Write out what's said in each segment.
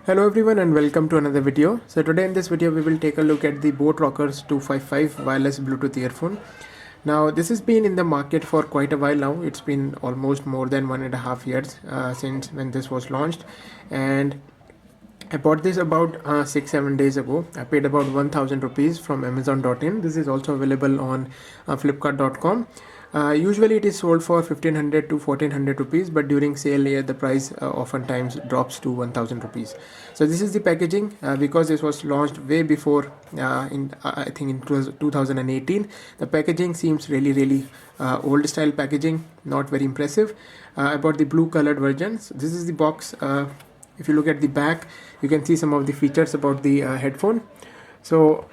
Hello everyone and welcome to another video. So today in this video we will take a look at the Boat Rockerz 255 wireless Bluetooth earphone. Now this has been in the market for quite a while now. It's been almost more than 1.5 years since when this was launched, and I bought this about 6-7 days ago. I paid about 1000 rupees from Amazon.in. This is also available on Flipkart.com. Usually it is sold for 1500 to 1400 rupees, but during sale here the price oftentimes drops to 1000 rupees. So this is the packaging because this was launched way before I think in 2018. The packaging seems really old style packaging, not very impressive. I bought the blue colored version. So this is the box. If you look at the back, you can see some of the features about the headphone. So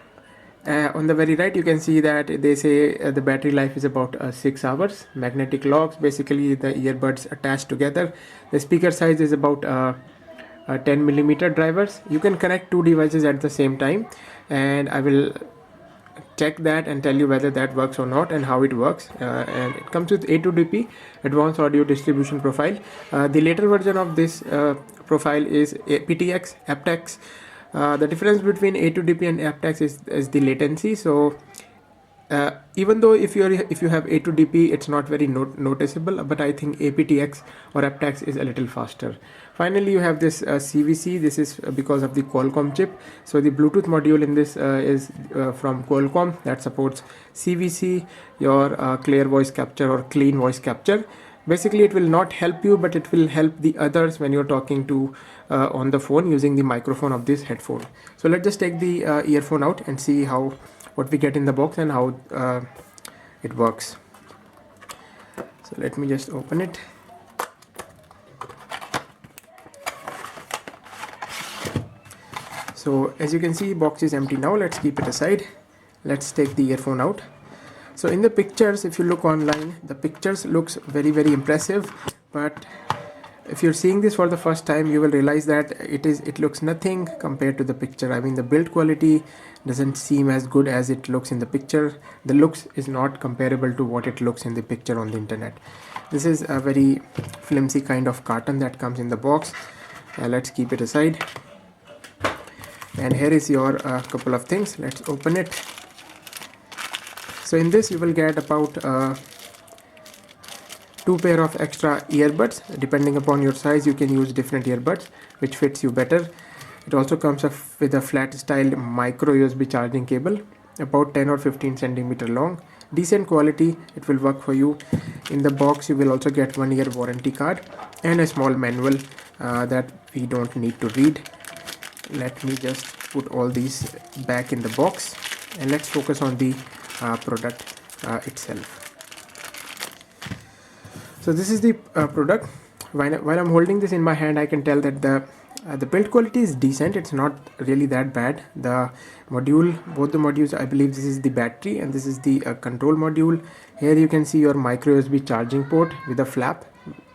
on the very right you can see that they say the battery life is about 6 hours. Magnetic locks, basically the earbuds attached together. The speaker size is about 10mm drivers. You can connect two devices at the same time, and I will check that and tell you whether that works or not and how it works. And it comes with A2DP, advanced audio distribution profile. The later version of this profile is aptX. The difference between A2DP and aptX is the latency. So even though if you have A2DP, it's not very noticeable, but I think aptX or aptX is a little faster. Finally, you have this CVC. This is because of the Qualcomm chip. So the Bluetooth module in this is from Qualcomm that supports CVC, your clear voice capture or clean voice capture. Basically it will not help you, but it will help the others when you're talking to on the phone using the microphone of this headphone. So let's just take the earphone out and see what we get in the box and how it works. So let me just open it. So as you can see, box is empty now. Let's keep it aside. Let's take the earphone out. So in the pictures, if you look online, the pictures looks very impressive, but if you're seeing this for the first time, you will realize that it looks nothing compared to the picture. I mean, the build quality doesn't seem as good as it looks in the picture. The looks is not comparable to what it looks in the picture on the internet. This is a very flimsy kind of carton that comes in the box. Let's keep it aside. And here is your couple of things. Let's open it. So in this you will get about 2 pair of extra earbuds. Depending upon your size, you can use different earbuds which fits you better. It also comes up with a flat style micro USB charging cable, about 10 or 15 centimeter long. Decent quality, it will work for you. In the box you will also get 1 year warranty card and a small manual that we don't need to read. Let me just put all these back in the box and let's focus on the product itself. So this is the product. While I'm holding this in my hand, I can tell that the build quality is decent. It's not really that bad. The module, both the modules, I believe this is the battery and this is the control module. Here you can see your micro USB charging port with a flap.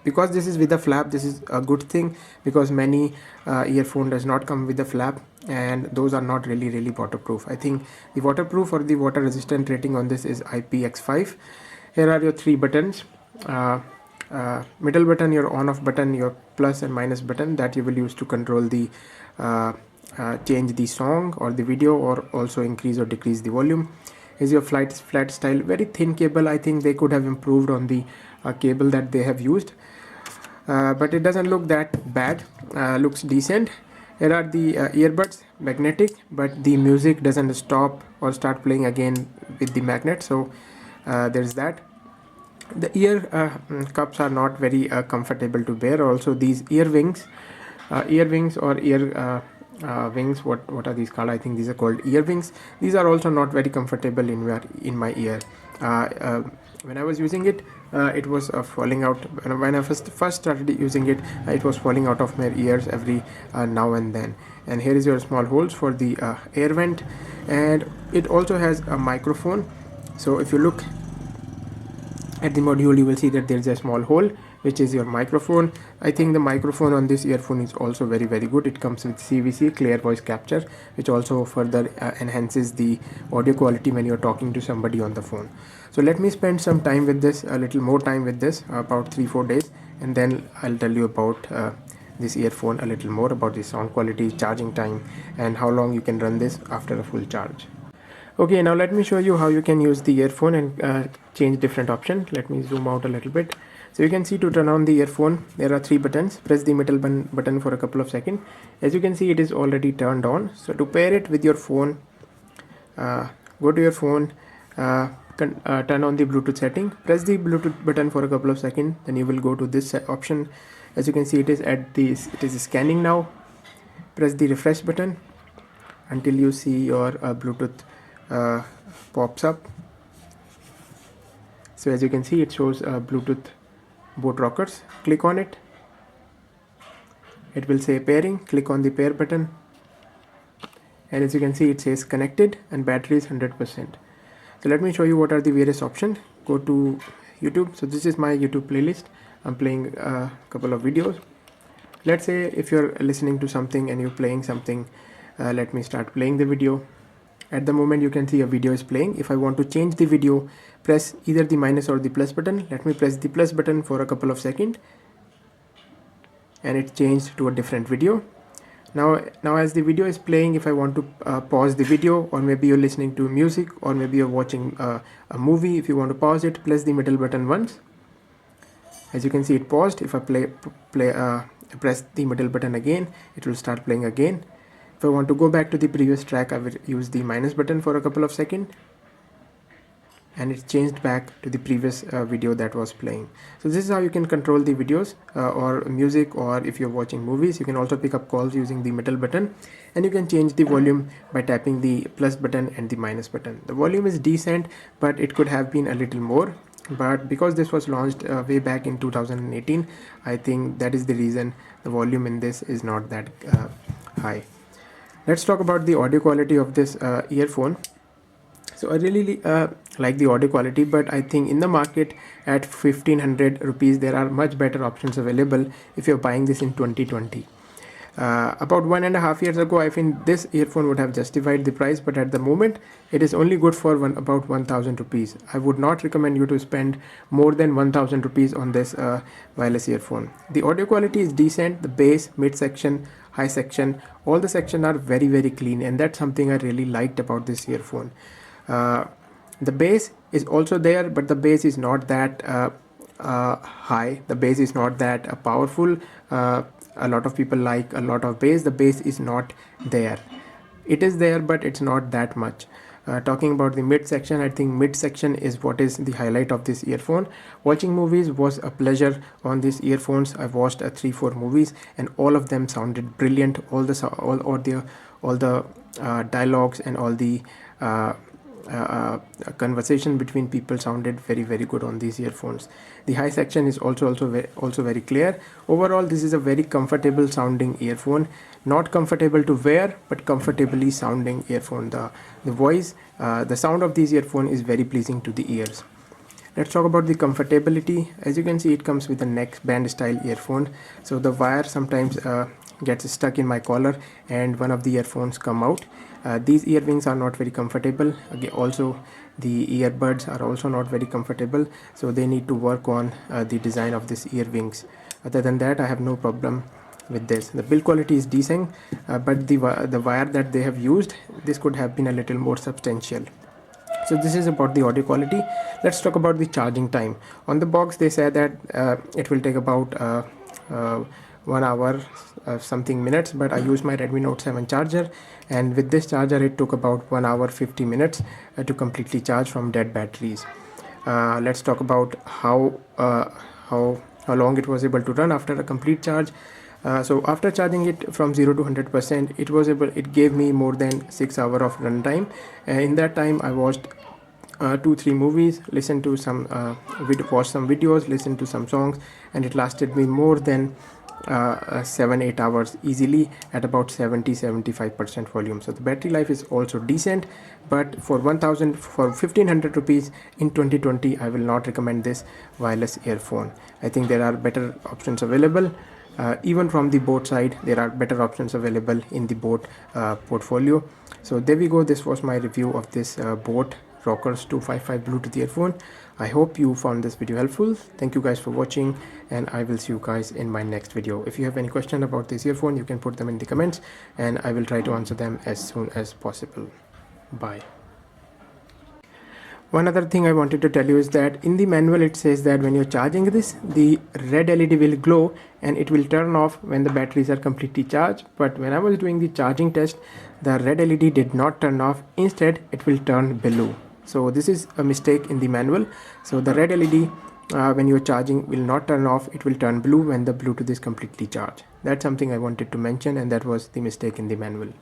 Because this is with a flap, this is a good thing, because many earphone does not come with a flap, and those are not really waterproof. I think the waterproof or the water resistant rating on this is IPX5. Here are your 3 buttons. Middle button, your on off button, your plus and minus button that you will use to control the change the song or the video, or also increase or decrease the volume. Is your flat style, very thin cable. I think they could have improved on the cable that they have used, but it doesn't look that bad. Looks decent. Here are the earbuds, magnetic, but the music doesn't stop or start playing again with the magnet. So there's that. The ear cups are not very comfortable to bear. Also these ear wings or ear wings, what are these called? I think these are called ear wings. These are also not very comfortable in my ear. When I was using it, it was falling out. When I first started using it, it was falling out of my ears every now and then. And here is your small holes for the air vent, and it also has a microphone. So if you look at the module, you will see that there is a small hole which is your microphone. I think the microphone on this earphone is also very good. It comes with CVC, clear voice capture, which also further enhances the audio quality when you're talking to somebody on the phone. So let me spend some time with this, a little more time with this, about 3-4 days, and then I'll tell you about this earphone a little more about the sound quality, charging time, and how long you can run this after a full charge. Okay, now let me show you how you can use the earphone and change different options. Let me zoom out a little bit. So you can see to turn on the earphone, there are 3 buttons. Press the middle button for a couple of seconds. As you can see, it is already turned on. So to pair it with your phone, go to your phone, turn on the Bluetooth setting, press the Bluetooth button for a couple of seconds, then you will go to this option. As you can see, it is scanning now. Press the refresh button until you see your Bluetooth pops up. So as you can see, it shows Bluetooth Boat Rockerz. Click on it. It will say pairing. Click on the pair button, and as you can see, it says connected and battery is 100%. So let me show you what are the various options. Go to YouTube. So this is my YouTube playlist. I'm playing a couple of videos. Let's say if you're listening to something and you're playing something, let me start playing the video. At the moment you can see a video is playing. If I want to change the video, press either the minus or the plus button. Let me press the plus button for a couple of seconds, and it changed to a different video. Now as the video is playing, if I want to pause the video, or maybe you're listening to music, or maybe you're watching a movie, if you want to pause it, press the middle button once. As you can see, it paused. If I press the middle button again, it will start playing again. If I want to go back to the previous track, I will use the minus button for a couple of seconds, and it changed back to the previous video that was playing. So this is how you can control the videos or music, or if you're watching movies. You can also pick up calls using the middle button, and you can change the volume by tapping the plus button and the minus button. The volume is decent, but it could have been a little more, but because this was launched way back in 2018, I think that is the reason the volume in this is not that high. Let's talk about the audio quality of this earphone. So I really like the audio quality, but I think in the market at 1500 rupees there are much better options available if you're buying this in 2020. About 1.5 years ago, I think this earphone would have justified the price, but at the moment it is only good for about 1000 rupees. I would not recommend you to spend more than 1000 rupees on this wireless earphone. The audio quality is decent. The bass, mid section, high section, all the sections are very clean, and that's something I really liked about this earphone. The bass is also there, but the bass is not that high. The bass is not that powerful. A lot of people like a lot of bass. The bass is not there. It is there, but it's not that much. Talking about the mid section, I think mid section is what is the highlight of this earphone. Watching movies was a pleasure on these earphones. I watched 3-4 movies, and all of them sounded brilliant. All the dialogues and all the conversation between people sounded very good on these earphones. The high section is also very clear. Overall, this is a very comfortable sounding earphone. Not comfortable to wear, but comfortably sounding earphone. The voice, the sound of these earphone is very pleasing to the ears. Let's talk about the comfortability. As you can see, it comes with a neck band style earphone, so the wire sometimes gets stuck in my collar and one of the earphones come out. These ear wings are not very comfortable. Again, also the earbuds are also not very comfortable, so they need to work on the design of this ear wings. Other than that, I have no problem with this. The build quality is decent, but the wire that they have used, this could have been a little more substantial. So this is about the audio quality. Let's talk about the charging time. On the box they say that it will take about 1 hour something minutes, but I used my Redmi Note 7 charger, and with this charger it took about 1 hour 50 minutes to completely charge from dead batteries. Let's talk about how long it was able to run after a complete charge. So after charging it from 0 to 100%, it gave me more than 6 hours of run time. In that time I watched 2-3 movies, listened to some watched some videos, listened to some songs, and it lasted me more than 7-8 hours easily at about 70-75% volume. So the battery life is also decent, but for 1500 rupees in 2020, I will not recommend this wireless earphone. I think there are better options available. Even from the Boat side, there are better options available in the Boat portfolio. So there we go. This was my review of this Boat Rockerz 255 Bluetooth earphone. I hope you found this video helpful. Thank you guys for watching, and I will see you guys in my next video. If you have any question about this earphone, you can put them in the comments and I will try to answer them as soon as possible. Bye. One other thing I wanted to tell you is that in the manual it says that when you're charging this, the red LED will glow and it will turn off when the batteries are completely charged. But when I was doing the charging test, the red LED did not turn off. Instead, it will turn blue. So this is a mistake in the manual. So the red LED when you're charging will not turn off. It will turn blue when the Bluetooth is completely charged. That's something I wanted to mention, and that was the mistake in the manual.